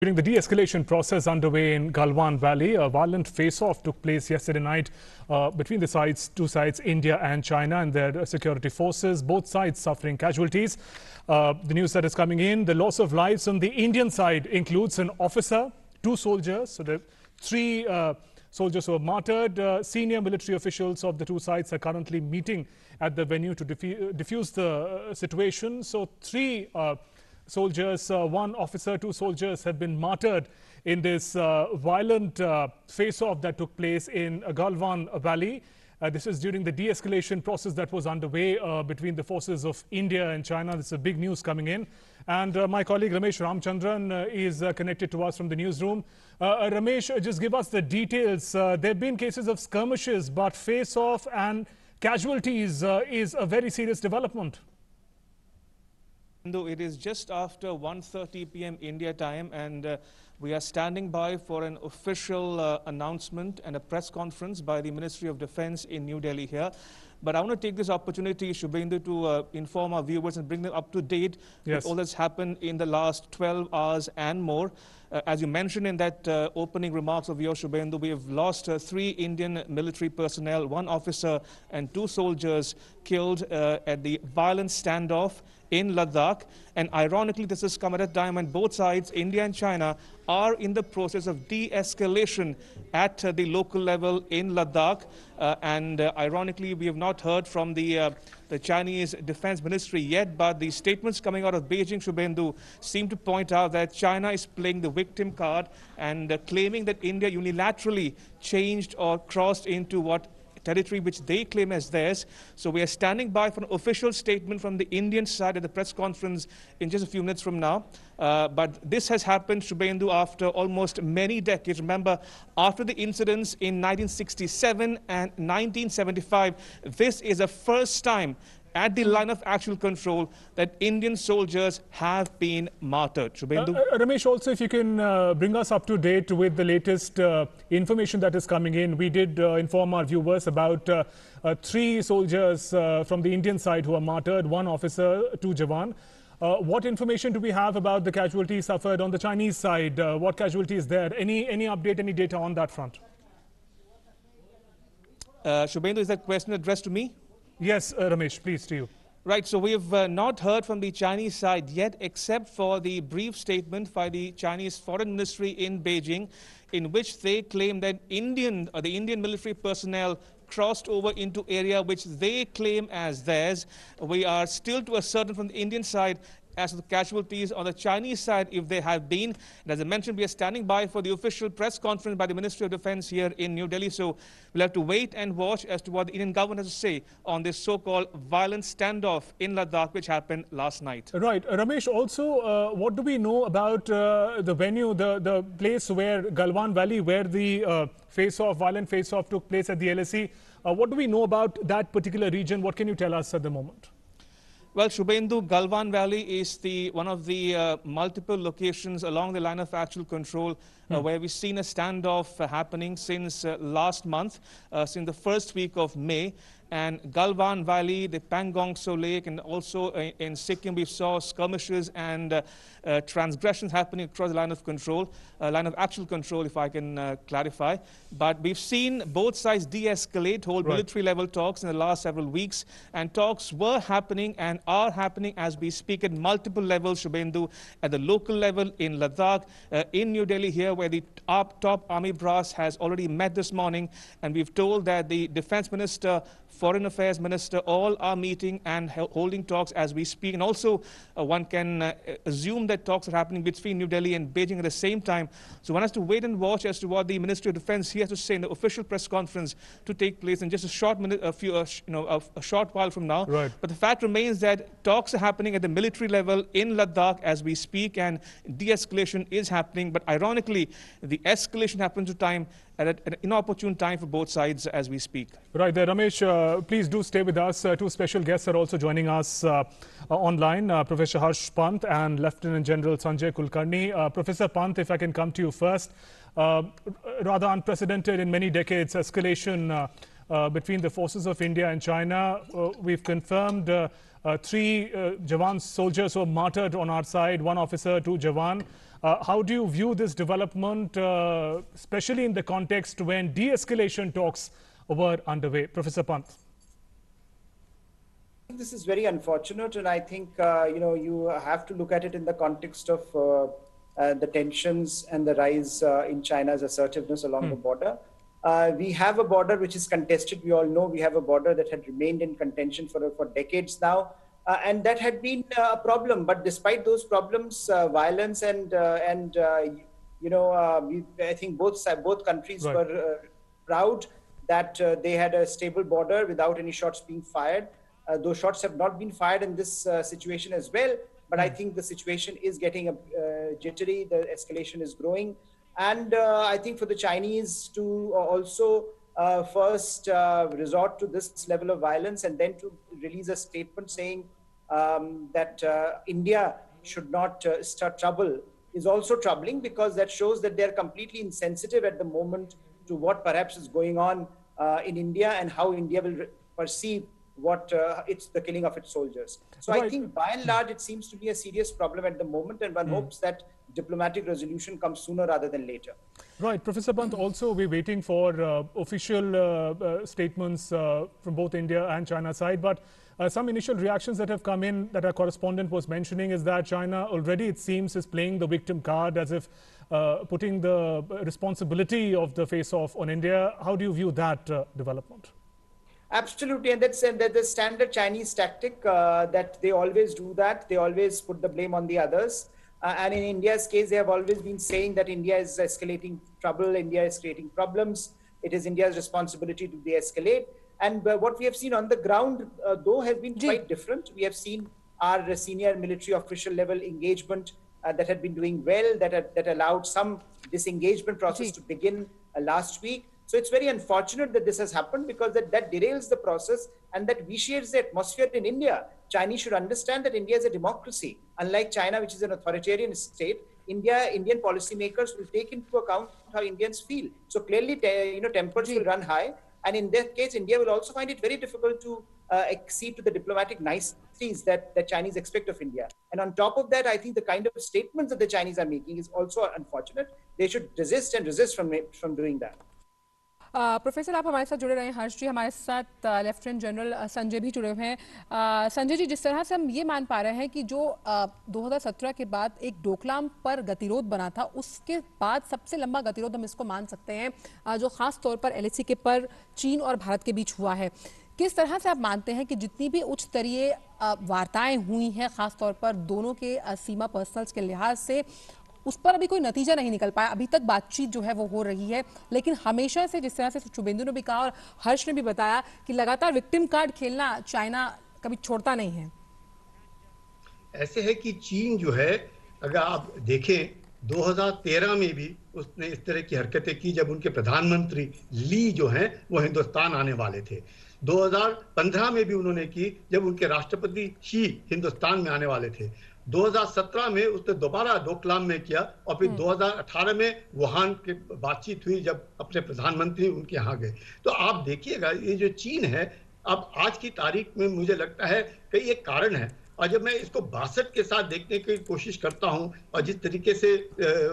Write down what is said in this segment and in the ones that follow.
During the de-escalation process underway in Galwan Valley, a violent face-off took place yesterday night between the two sides, India and China, and their security forces, both sides suffering casualties. The news that is coming in, the loss of lives on the Indian side includes an officer, 2 soldiers, so the 3 soldiers who were martyred. Senior military officials of the 2 sides are currently meeting at the venue to diffuse the situation. So 3 soldiers, 1 officer, 2 soldiers have been martyred in this violent face-off that took place in Galwan Valley. This is during the de-escalation process that was underway between the forces of India and China. This is a big news coming in. And my colleague Ramesh Ramchandran is connected to us from the newsroom. Ramesh, just give us the details. There have been cases of skirmishes, but face-off and casualties is a very serious development. Though it is just after 1:30 p.m. India time, and we are standing by for an official announcement and a press conference by the Ministry of Defense in New Delhi here. But I want to take this opportunity, Shubhendu, to inform our viewers and bring them up to date with all that's happened in the last 12 hours and more. As you mentioned in that opening remarks of yours, Shubhendu, we have lost 3 Indian military personnel, 1 officer and 2 soldiers killed at the violent standoff in Ladakh. And ironically, this has come at a time when both sides, India and China, are in the process of de-escalation at the local level in Ladakh. Ironically, we have not heard from the Chinese Defense Ministry yet, but the statements coming out of Beijing, Shubhendu, seem to point out that China is playing the victim card and claiming that India unilaterally changed or crossed into what territory which they claim as theirs. So we are standing by for an official statement from the Indian side at the press conference in just a few minutes from now. But this has happened, Shubhendu, after almost many decades. Remember, after the incidents in 1967 and 1975, this is the first time at the line of actual control that Indian soldiers have been martyred. Ramesh, also if you can bring us up to date with the latest information that is coming in. We did inform our viewers about 3 soldiers from the Indian side who are martyred, 1 officer, 2 Jawan. What information do we have about the casualties suffered on the Chinese side? What casualties there? Any update, any data on that front? Shubhendu, is that question addressed to me? Yes, Ramesh, please, to you. Right, so we have not heard from the Chinese side yet, except for the brief statement by the Chinese Foreign Ministry in Beijing, in which they claim that the Indian military personnel crossed over into area which they claim as theirs. We are still to ascertain from the Indian side as to the casualties on the Chinese side, if there have been. And as I mentioned, we are standing by for the official press conference by the Ministry of Defense here in New Delhi. So we'll have to wait and watch as to what the Indian government has to say on this so-called violent standoff in Ladakh, which happened last night. Right. Ramesh, also, what do we know about the venue, the place where Galwan Valley, where the violent face-off took place at the LSE? What do we know about that particular region? What can you tell us at the moment? Well, Shubhendu, Galwan Valley is one of the multiple locations along the line of actual control where we've seen a standoff happening since last month, since the first week of May. And Galwan Valley, the Pangong-So Lake, and also in Sikkim, we saw skirmishes and transgressions happening across the line of control, line of actual control, if I can clarify. But we've seen both sides de-escalate, hold military-level talks in the last several weeks, and talks were happening and are happening as we speak at multiple levels, Shubhendu, at the local level in Ladakh, in New Delhi here, where the top army brass has already met this morning, and we've told that the Defense Minister, Foreign Affairs Minister, all are meeting and holding talks as we speak. And also, one can assume that talks are happening between New Delhi and Beijing at the same time. So one has to wait and watch as to what the Ministry of Defense here has to say in the official press conference to take place in just a short minute, a short while from now. Right. But the fact remains that talks are happening at the military level in Ladakh as we speak, and de-escalation is happening. But ironically, the escalation happens at an inopportune time for both sides as we speak. Right there, Ramesh, please do stay with us. 2 special guests are also joining us online, Professor Harsh Pant and Lieutenant General Sanjay Kulkarni. Professor Pant, if I can come to you first. Rather unprecedented in many decades escalation between the forces of India and China. We've confirmed 3 Jawan soldiers who were martyred on our side, 1 officer, 2 Jawan. How do you view this development, especially in the context when de-escalation talks were underway? Professor Pant. This is very unfortunate, and I think you have to look at it in the context of the tensions and the rise in China's assertiveness along the border. We have a border which is contested. We all know we have a border that had remained in contention for decades now, and that had been a problem. But despite those problems, violence and I think both countries were proud that they had a stable border without any shots being fired. Those shots have not been fired in this situation as well, but I think the situation is getting jittery. The escalation is growing. And I think for the Chinese to also first resort to this level of violence and then to release a statement saying that India should not start trouble is also troubling, because that shows that they're completely insensitive at the moment to what perhaps is going on in India and how India will perceive what it's the killing of its soldiers. So I think by and large it seems to be a serious problem at the moment, and one hopes that diplomatic resolution comes sooner rather than later. Right. Professor Pant, also we're waiting for official statements from both India and China side, but some initial reactions that have come in that our correspondent was mentioning is that China already, it seems, is playing the victim card, as if putting the responsibility of the face-off on India. How do you view that development? Absolutely, and that's the standard Chinese tactic that they always do that. They always put the blame on the others. And in India's case, they have always been saying that India is escalating trouble, India is creating problems. It is India's responsibility to de-escalate. And what we have seen on the ground, though, has been quite different. We have seen our senior military official level engagement that had been doing well, that allowed some disengagement process to begin last week. So it's very unfortunate that this has happened, because that derails the process and that vitiates the atmosphere in India. Chinese should understand that India is a democracy. Unlike China, which is an authoritarian state, Indian policymakers will take into account how Indians feel. So clearly, tempers will run high. And in that case, India will also find it very difficult to accede to the diplomatic niceties that the Chinese expect of India. And on top of that, I think the kind of statements that the Chinese are making is also unfortunate. They should resist from doing that. Professor आप हमारे साथ जुड़े रहे हैं। हर्ष जी, हमारे साथ lieutenant general Sanjay भी जुड़े हुए हैं। संजय जी, जिस तरह से हम ये मान पा रहे हैं कि जो 2017 के बाद एक डोकलाम पर गतिरोध बना था, उसके बाद सबसे लंबा गतिरोध हम इसको मान सकते हैं जो खास तौर पर LAC के पर चीन और भारत के बीच हुआ है। किस तरह से आप मानते हैं कि जितनी भी उच्च स्तरीय वार्ताएं हुई हैं, खास तौर पर दोनों के सीमा पर्सनल्स के लिहाज से, उस पर अभी कोई नतीजा नहीं निकल पाया? अभी तक बातचीत जो है वो हो रही है, लेकिन हमेशा से जिस तरह से शुभेंदु ने भी कहा और हर्ष ने भी बताया कि लगातार विक्टिम कार्ड खेलना चाइना कभी छोड़ता नहीं है। ऐसे है कि चीन जो है, अगर आप देखें 2013 में भी उसने इस तरह की हरकतें की जब उनके प्रधानमंत्री ली जो हैं वो हिंदुस्तान आने वाले थे। 2015 में भी उन्होंने की जब उनके राष्ट्रपति शी हिंदुस्तान में आने वाले थे। 2017 में उसने दोबारा डोकलाम में किया, और फिर 2018 में वुहान की बातचीत हुई जब अपने प्रधानमंत्री उनके यहाँ गए। तो आप देखिएगा ये जो चीन है, अब आज की तारीख में मुझे लगता है कई एक कारण है, और जब मैं इसको 62 के साथ देखने की कोशिश करता हूं और जिस तरीके से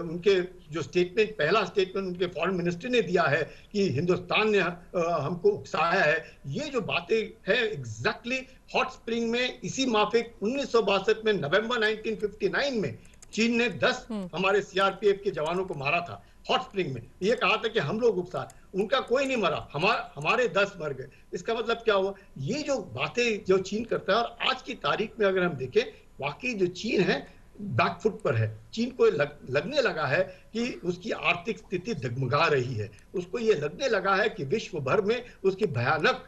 उनके जो स्टेटमेंट, पहला स्टेटमेंट उनके फॉरेन मिनिस्ट्री ने दिया है कि हिंदुस्तान ने हमको उकसाया है, ये जो बातें हैं एग्जैक्टली हॉट स्प्रिंग में इसी माफिक 1962 में नवंबर 1959 में चीन ने 10 हमारे CRPF के जवानों को मारा था। हॉट स्प्रिंग में ये कहा था कि हम लोग उकसा, उनका कोई नहीं मरा, हमारे 10 मर गए। इसका मतलब क्या हुआ? ये जो बातें जो चीन करता है, और आज की तारीख में अगर हम देखें, वाकई जो चीन है बैकफुट पर है। चीन को लगने लगा है कि उसकी आर्थिक स्थिति डगमगा रही है, उसको ये लगने लगा है कि विश्व भर में उसकी भयानक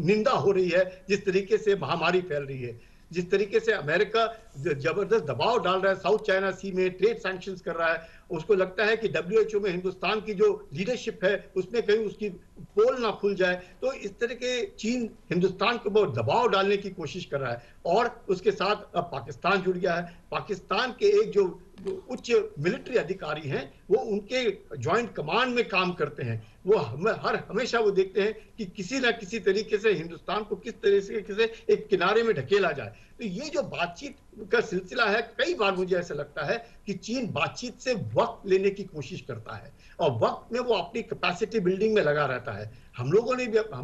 निंदा हो रही है। जिस तरीके से महामारी फैल रही है, जिस तरीके से अमेरिका जबरदस्त दबाव डाल रहा है साउथ चाइना सी में, ट्रेड सैंक्शंस कर रहा है, उसको लगता है कि WHO में हिंदुस्तान की जो लीडरशिप है उसमें कहीं उसकी पोल ना खुल जाए। तो इस तरह के चीन हिंदुस्तान के ऊपर दबाव डालने की कोशिश कर रहा है, और उसके साथ अब पाकिस्तान जुड़ गया है। पाकिस्तान के एक जो उच्च मिलिट्री अधिकारी हैं वो उनके ज्वाइंट कमांड में काम करते हैं, वो हमेशा वो देखते हैं कि किसी ना किसी तरीके से हिंदुस्तान को किस तरीके से एक किनारे में ढकेला जाए। तो ये जो बातचीत का सिलसिला है, कई बार मुझे ऐसा लगता है कि चीन बातचीत से वक्त लेने की कोशिश करता है और वक्त में वो अपनी कैपेसिटी बिल्डिंग में लगा रहता है। हम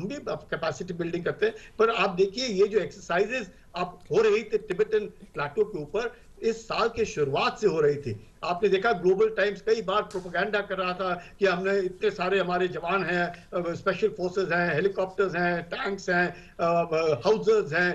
भी कैपेसिटी बिल्डिंग करते हैं, पर आप देखिए ये जो एक्सरसाइजेस आप हो रही थी तिब्बतन प्लेटो के ऊपर, इस साल के शुरुआत से हो रही थी। आपने देखा ग्लोबल टाइम्स कई बार प्रोपेगेंडा कर रहा था कि हमने इतने सारे हमारे जवान हैं, स्पेशल फोर्सेस हैं, हेलीकॉप्टर्स हैं, टैंक्स हैं, हाउसर्स हैं,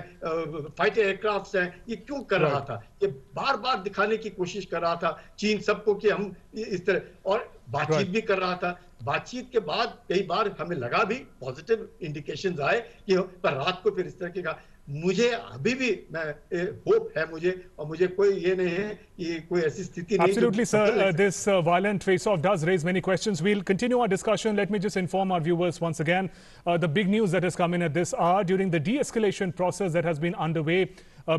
फाइटर एयरक्राफ्ट्स हैं। ये क्यों कर रहा था? ये बार बार दिखाने की कोशिश कर रहा था चीन सबको कि हम इस तरह, और बातचीत भी कर रहा था। बातचीत के बाद कई बार हमें लगा भी, पॉजिटिव इंडिकेशंस आए कि, पर रात को फिर इस तरह की मुझे अभी भी होप है मुझे, और मुझे कोई ये नहीं है कि कोई ऐसी स्थिति नहीं। Absolutely, sir. This violent face-off does raise many questions. We'll continue our discussion. Let me just inform our viewers once again the big news that has come in at this hour during the de-escalation process that has been underway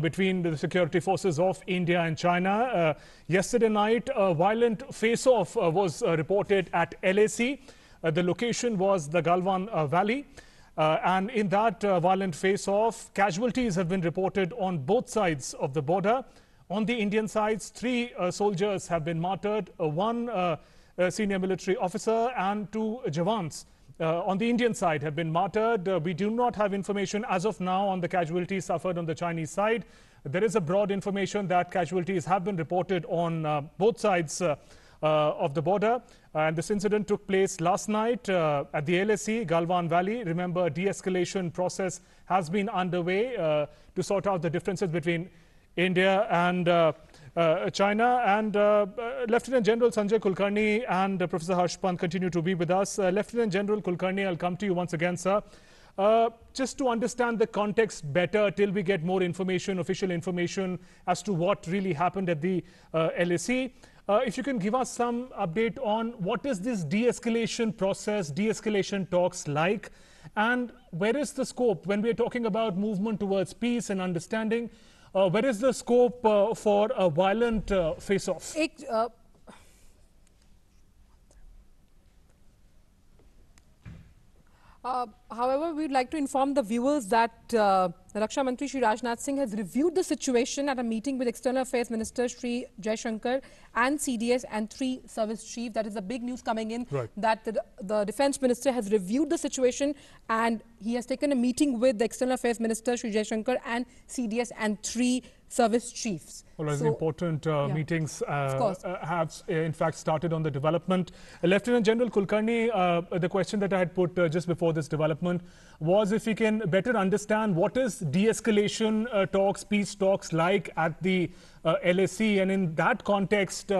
between the security forces of India and China. Yesterday night, a violent face-off was reported at LAC. The location was the Galwan Valley. And in that violent face-off, casualties have been reported on both sides of the border. On the Indian sides, 3 soldiers have been martyred, 1 senior military officer and 2 jawans on the Indian side have been martyred. We do not have information as of now on the casualties suffered on the Chinese side. There is a broad information that casualties have been reported on both sides of the border. And this incident took place last night at the LAC, Galwan Valley. Remember, de-escalation process has been underway to sort out the differences between India and China. And Lieutenant General Sanjay Kulkarni and Professor Harsh Pant continue to be with us. Lieutenant General Kulkarni, I'll come to you once again, sir. Just to understand the context better till we get more information, official information as to what really happened at the LAC. If you can give us some update on what is this de-escalation process, de-escalation talks like, and where is the scope when we are talking about movement towards peace and understanding? Where is the scope for a violent face-off? However, we'd like to inform the viewers that Raksha Mantri Shri Rajnath Singh has reviewed the situation at a meeting with External Affairs Minister Shri Jaishankar and CDS and 3 service chiefs. That is the big news coming in, that the Defence Minister has reviewed the situation and he has taken a meeting with the External Affairs Minister Shri Jaishankar and CDS and 3 service chiefs. Well, as important meetings have in fact started on the development. Lieutenant General Kulkarni, the question that I had put just before this development was if we can better understand what is de-escalation talks, peace talks like at the LAC, and in that context,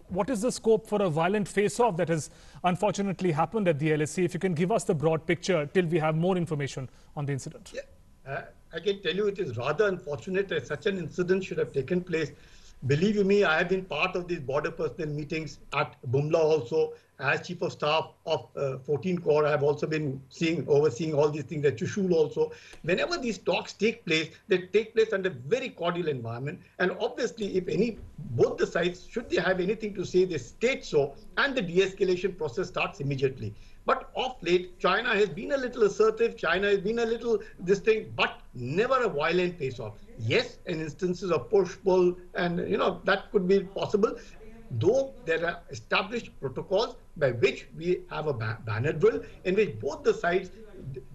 what is the scope for a violent face-off that has unfortunately happened at the LAC? If you can give us the broad picture till we have more information on the incident. I can tell you it is rather unfortunate that such an incident should have taken place. Believe you me, I have been part of these border personnel meetings at Bumla also. As Chief of Staff of 14 Corps, I have also been overseeing all these things at Chushul also. Whenever these talks take place, they take place under very cordial environment. And obviously, if both the sides, should they have anything to say, they state so, and the de-escalation process starts immediately. But of late, China has been a little assertive, China has been a little this thing, but never a violent face-off. Yes, in instances of push-pull, and that could be possible, though there are established protocols by which we have a banner drill in which both the sides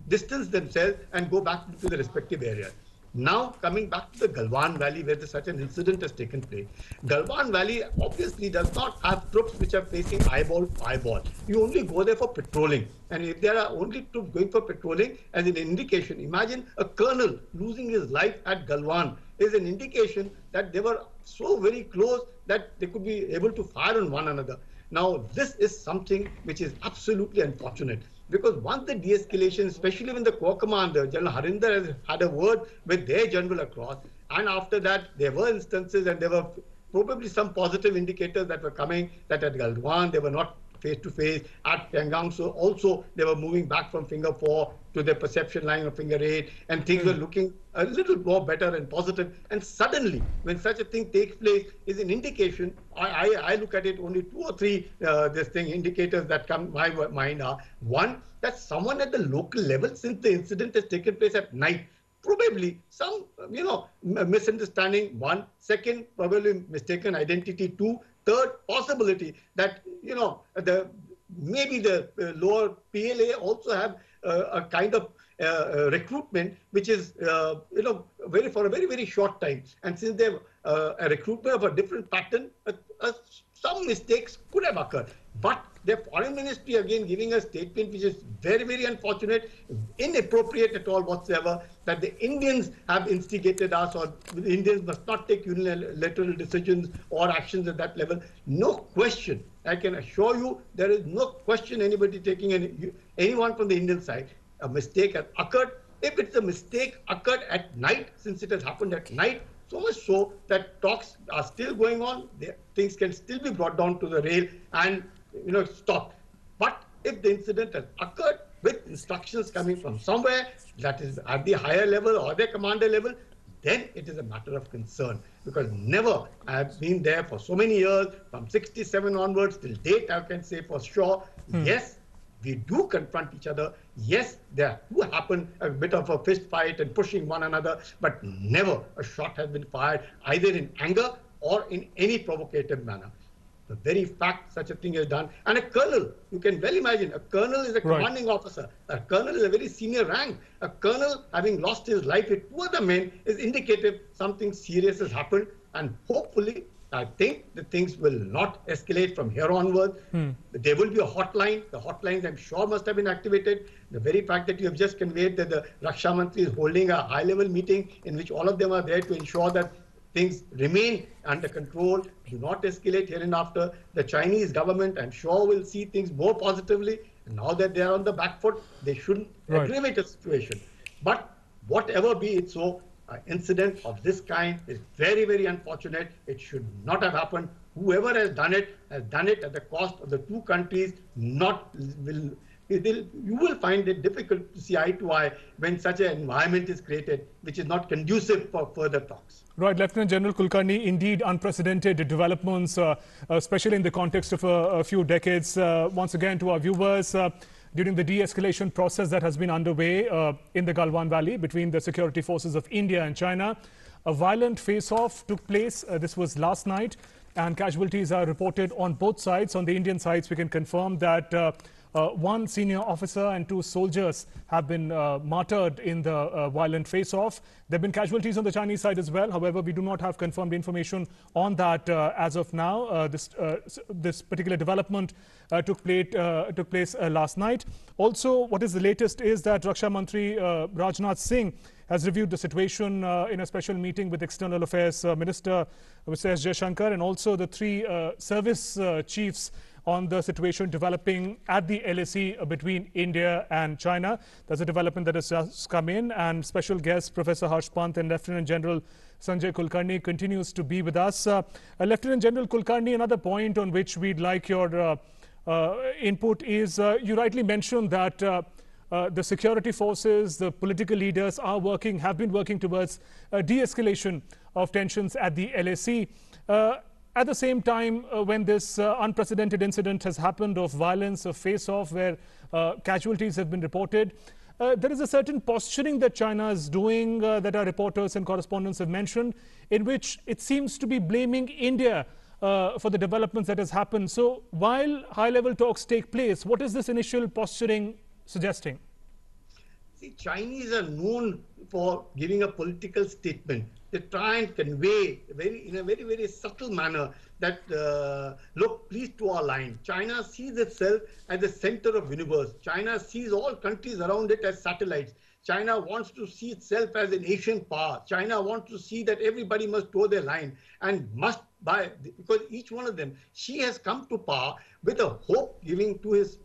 distance themselves and go back to the respective areas. Now, coming back to the Galwan Valley where such an incident has taken place. Galwan Valley obviously does not have troops which are facing eyeball to eyeball. You only go there for patrolling. And if there are only troops going for patrolling, as an indication, imagine a colonel losing his life at Galwan is an indication that they were so very close that they could be able to fire on one another. Now, this is something which is absolutely unfortunate. Because once the de-escalation, especially when the Corps Commander, General Harinder, has had a word with their general across, and after that, there were instances and there were probably some positive indicators that were coming, that at Galwan, they were not face-to-face. At Pyongyang, so also they were moving back from finger 4 to the perception line of finger 8, and things were looking a little more better and positive. And suddenly, when such a thing takes place, is an indication. I look at it only 2 or 3 indicators that come to my mind are: one, that someone at the local level, since the incident has taken place at night, probably some, misunderstanding, one. Second, probably mistaken identity, two. Third, possibility that, maybe the lower PLA also have a kind of recruitment which is, for a very, very short time. And since they have a recruitment of a different pattern, some mistakes could have occurred. But the foreign ministry again giving a statement which is very, very unfortunate, inappropriate at all whatsoever, that the Indians have instigated us, or the Indians must not take unilateral decisions or actions at that level. No question. I can assure you there is no question anybody taking anyone from the Indian side. A mistake has occurred. If it's a mistake occurred at night, since it has happened at night, so much so that talks are still going on, things can still be brought down to the rail and stopped. But if the incident has occurred with instructions coming from somewhere, that is at the higher level or the commander level, then it is a matter of concern. Because never, I have been there for so many years, from 67 onwards till date, I can say for sure, yes, we do confront each other. Yes, there do happen a bit of a fist fight and pushing one another, but never a shot has been fired either in anger or in any provocative manner. The very fact such a thing is done, and a colonel, you can well imagine, a colonel is a commanding officer. A colonel is a very senior rank. A colonel having lost his life with two other men is indicative something serious has happened, and hopefully I think the things will not escalate from here onwards. There will be a hotline. The hotlines, I'm sure, must have been activated. The very fact that you have just conveyed that the Raksha Mantri is holding a high-level meeting in which all of them are there to ensure that things remain under control, do not escalate here and after. The Chinese government, I'm sure, will see things more positively. And now that they are on the back foot, they shouldn't aggravate the situation. But whatever be it so, an incident of this kind is very, very unfortunate. It should not have happened. Whoever has done it at the cost of the two countries. You will find it difficult to see eye to eye when such an environment is created, which is not conducive for further talks. Right, Lieutenant General Kulkarni, indeed unprecedented developments, especially in the context of a few decades. Once again, to our viewers, during the de-escalation process that has been underway in the Galwan Valley between the security forces of India and China, a violent face-off took place. This was last night, and casualties are reported on both sides. On the Indian sides, we can confirm that one senior officer and two soldiers have been martyred in the violent face-off. There have been casualties on the Chinese side as well. However, we do not have confirmed information on that as of now. This particular development took place last night. Also, what is the latest is that Raksha Mantri Rajnath Singh has reviewed the situation in a special meeting with External Affairs Minister Mr. S. Jaishankar, and also the three service chiefs on the situation developing at the LAC between India and China. There's a development that has just come in, and special guest Professor Harsh Pant and Lieutenant General Sanjay Kulkarni continues to be with us. Lieutenant General Kulkarni, another point on which we'd like your input is you rightly mentioned that the security forces, the political leaders have been working towards de-escalation of tensions at the LAC. At the same time, when this unprecedented incident has happened of violence, of face-off, where casualties have been reported, there is a certain posturing that China is doing that our reporters and correspondents have mentioned, in which it seems to be blaming India for the developments that has happened. So while high-level talks take place, what is this initial posturing suggesting? See, Chinese are known for giving a political statement. They try and convey in a very, very subtle manner that, look, please to our line. China sees itself as the center of the universe. China sees all countries around it as satellites. China wants to see itself as an Asian power. China wants to see that everybody must toe their line and must because each one of them, she has come to power with a hope giving to his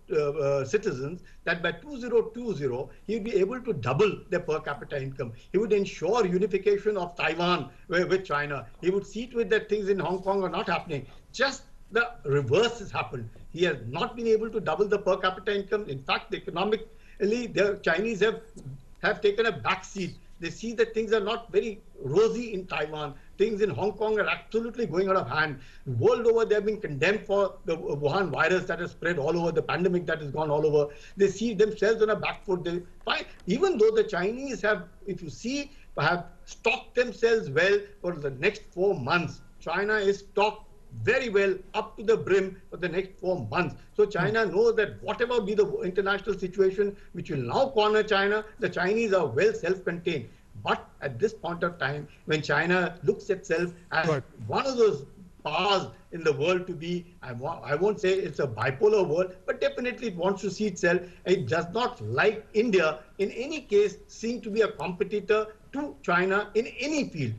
citizens that by 2020, he would be able to double their per capita income. He would ensure unification of Taiwan with China. He would see to it that things in Hong Kong are not happening. Just the reverse has happened. He has not been able to double the per capita income. In fact, economically, the Chinese have taken a backseat. They see that things are not very rosy in Taiwan. Things in Hong Kong are absolutely going out of hand. World over, they have been condemned for the Wuhan virus that has spread all over, the pandemic that has gone all over. They see themselves on a back foot. They find, even though the Chinese have, if you see, have stocked themselves well for the next 4 months. China is stocked very well up to the brim for the next 4 months. So China knows that whatever be the international situation which will now corner China, the Chinese are well self-contained. But at this point of time, when China looks itself as one of those powers in the world to be, I won't say it's a bipolar world, but definitely it wants to see itself. It does not like India, in any case, seen to be a competitor to China in any field.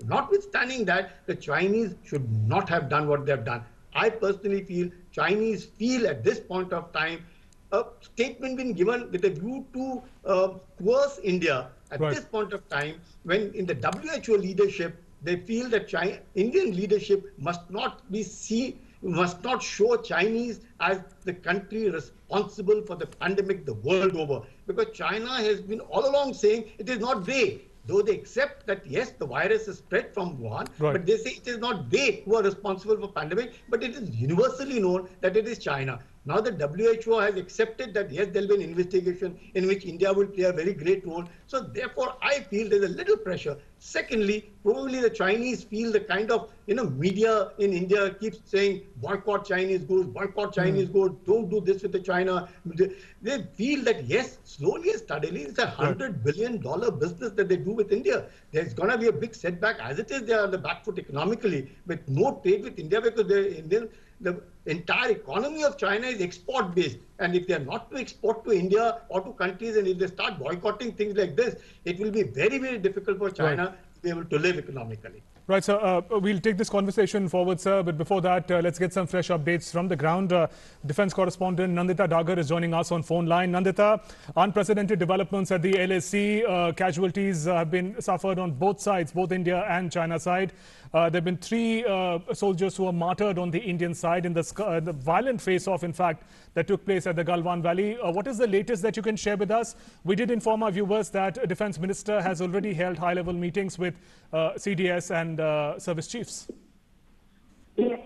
Notwithstanding that, the Chinese should not have done what they have done. I personally feel Chinese feel at this point of time a statement been given with a view to coerce India at this point of time, when in the WHO leadership, they feel that Indian leadership must not show Chinese as the country responsible for the pandemic the world over. Because China has been all along saying it is not they. Though they accept that, yes, the virus is spread from Wuhan, but they say it is not they who are responsible for pandemic, but it is universally known that it is China. Now the WHO has accepted that, yes, there will be an investigation in which India will play a very great role. So therefore, I feel there's a little pressure. Secondly, probably the Chinese feel the kind of, media in India keeps saying, boycott Chinese goods, boycott Chinese goods, don't do this with the China. They feel that, yes, slowly and steadily, it's a $100 billion business that they do with India. There's going to be a big setback. As it is, they are on the back foot economically, with no trade with India, because the entire economy of China is export based, and if they are not to export to India or to countries, and if they start boycotting things like this, it will be very, very difficult for China to be able to live economically. Right, sir. We'll take this conversation forward, sir. But before that, let's get some fresh updates from the ground. Defense correspondent Nandita Dahiya is joining us on phone line. Nandita, unprecedented developments at the LAC. Casualties have been suffered on both sides, both India and China side. There have been 3 soldiers who were martyred on the Indian side in the violent face-off, in fact, that took place at the Galwan Valley. What is the latest that you can share with us? We did inform our viewers that Defense Minister has already held high-level meetings with CDS and service chiefs. Yes.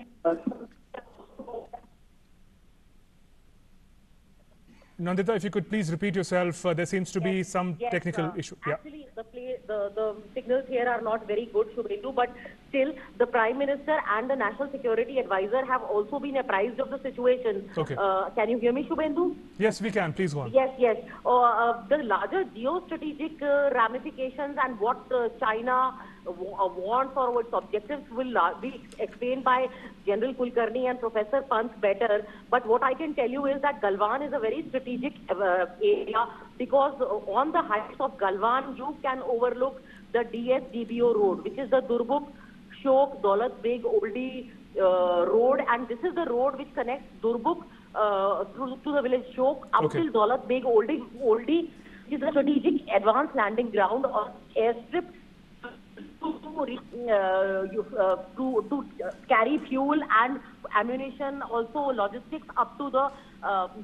Nandita, if you could please repeat yourself, there seems to be some technical issue. Actually, the signals here are not very good, Shubhendu, but still the Prime Minister and the National Security Advisor have also been apprised of the situation. Okay. Can you hear me, Shubhendu? Yes, we can. Please go on. Yes, yes. The larger geostrategic ramifications and what China wants or its objectives will be explained by General Kulkarni and Professor Pant better. But what I can tell you is that Galwan is a very strategic area, because on the heights of Galwan you can overlook the DSDBO road, which is the Durbuk Shok Daulat Beg Oldie road, and this is the road which connects Durbuk to the village Shok up till Daulat Beg Oldie is a strategic advanced landing ground or airstrip to carry fuel and ammunition, also logistics up to the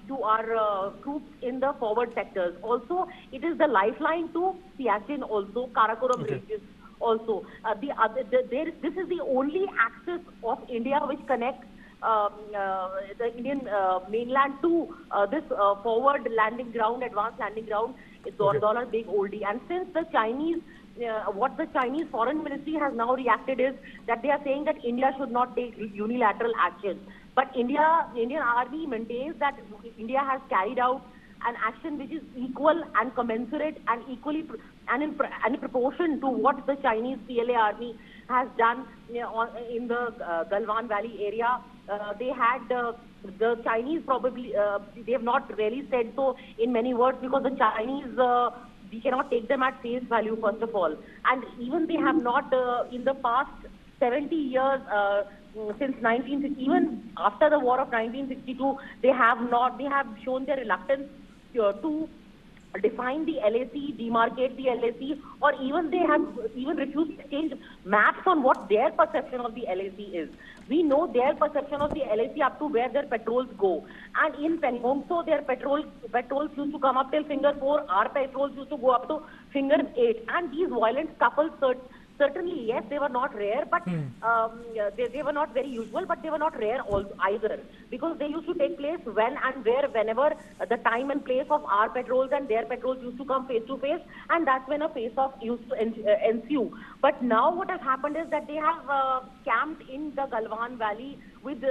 to our troops in the forward sectors. Also, it is the lifeline to Siachen, also Karakoram ranges. Also, this is the only axis of India which connects the Indian mainland to this forward landing ground, advanced landing ground, Daulat Beg Oldie. And since the Chinese, what the Chinese Foreign Ministry has now reacted is that they are saying that India should not take unilateral action. But Indian Army maintains that India has carried out an action which is equal and commensurate and equally and in proportion to what the Chinese PLA Army has done in the Galwan Valley area. They had the Chinese probably they have not really said so in many words, because the Chinese we cannot take them at face value, first of all, and even they have not in the past 70 years since 1960, even after the war of 1962, they have shown their reluctance to define the LAC, demarcate the LAC, or even they have refused to change maps on what their perception of the LAC is. We know their perception of the LAC up to where their patrols go. And in Pangong, so their patrols used to come up till finger 4, our patrols used to go up to finger 8. And these violent scuffles, certainly, yes, they were not rare, but they were not very usual, but they were not rare either, because they used to take place when and whenever the time and place of our patrols and their patrols used to come face to face, and that's when a face-off used to ensue. But now what has happened is that they have camped in the Galwan Valley with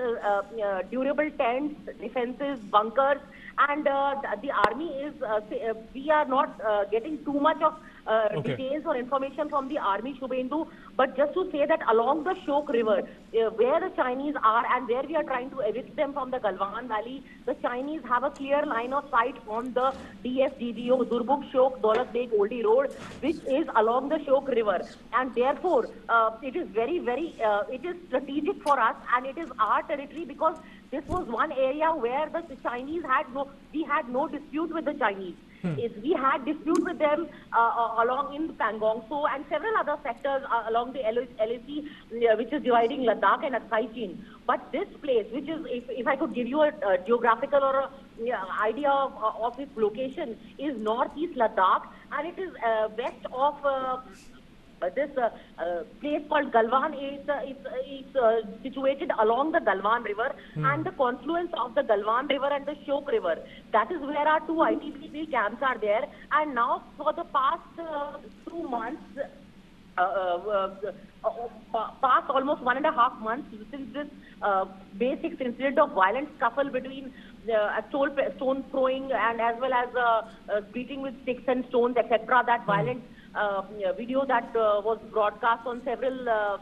durable tents, defenses, bunkers, and the army is, we are not getting too much of details or information from the army, Shubhendu, but just to say that along the Shok River, where the Chinese are and where we are trying to evict them from the Galwan Valley, the Chinese have a clear line of sight on the DSGDO, Durbuk Shok Daulat Beg Oldie Road, which is along the Shok River. And therefore, it is very, it is strategic for us, and it is our territory, because this was one area where the Chinese we had no dispute with the Chinese. We had dispute with them along in Pangong, so and several other sectors along the LAC, which is dividing Ladakh and Aksai Chin. But this place, which is, if I could give you a geographical or idea of its location, is northeast Ladakh, and it is west of this place called Galwan. It's situated along the Galwan River and the confluence of the Galwan River and the Shok River. That is where our 2 ITBP camps are there. And now for the past 2 months, past almost 1.5 months since this basic incident of violent scuffle between stone throwing and as well as beating with sticks and stones, etc. That violent video that was broadcast on several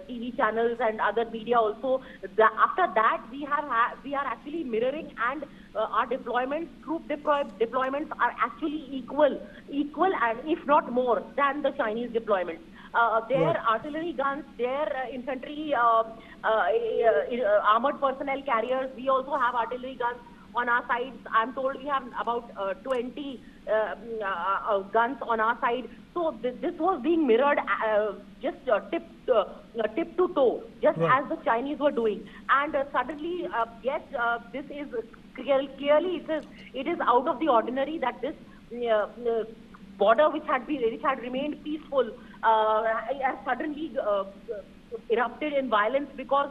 TV channels and other media also. After that, we are actually mirroring, and our troop deployments are actually equal and if not more than the Chinese deployments. Their artillery guns, their infantry, armored personnel carriers, we also have artillery guns on our sides. I'm told we have about 20 guns on our side. So this was being mirrored just tip to toe, just as the Chinese were doing. And suddenly, yes, this is clearly it is out of the ordinary that this border, which had remained peaceful, has suddenly erupted in violence, because